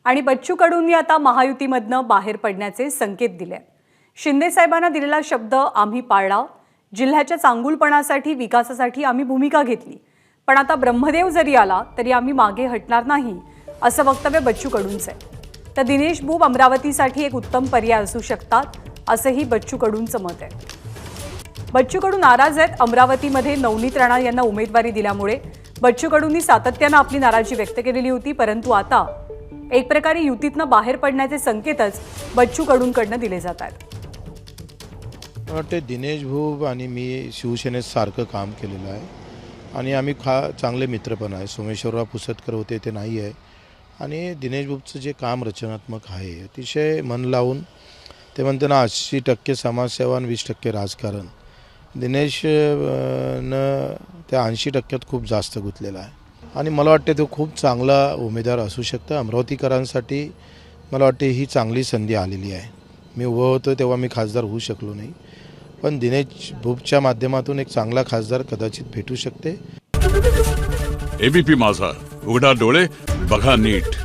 आणि बच्चू कडूंनी आता महायुतीमधनं बाहेर पडण्याचे संकेत दिले। शिंदे साहेबांना दिलेला शब्द आम्ही पाळला। जिल्ह्याच्या चांगुलपणासाठी विकासासाठी आम्ही भूमिका घेतली, पण आता ब्रह्मदेव जरी आला तरी आम्ही मागे हटणार नाही, असं वक्तव्य बच्चू कडूंचं आहे। तर दिनेश बुब अमरावतीसाठी एक उत्तम पर्याय असू शकतात, असंही बच्चू कडूंचं मत आहे। बच्चू कडू नाराज आहेत। अमरावतीमध्ये नवनीत राणा यांना उमेदवारी दिल्यामुळे बच्चू कडूंनी सातत्यानं आपली नाराजी व्यक्त केलेली होती, परंतु आता एक प्रकारे युतीतनं बाहेर पडण्याचे संकेतच बच्चू कडूंकडनं दिले जात आहेत। मला वाटते दिनेश बुब आणि मी शिवसेनेत सारखं काम केलेलं आहे आणि आम्ही चांगले मित्र पण आहे। सोमेश्वरराव पुसटकर होते ते नाही आहे आणि दिनेश बुबचं जे काम रचनात्मक आहे अतिशय मन लावून ते म्हणते ना 80% समाजसेवा आणि 20% राजकारण दिनेश न त्या 80%त खूप जास्त गुंतलेला आहे आणि मला वाटते तो खूप चांगला उमेदवार असू शकतो। अमरावतीकरांसाठी मला वाटते ही चांगली संधी आलेली आहे। मी उभं होतो तेव्हा मी खासदार होऊ शकलो नाही, पण दिनेश बुबच्या माध्यमातून एक चांगला खासदार कदाचित भेटू शकते। एबीपी माझा, उघडा डोळे बघा नीट।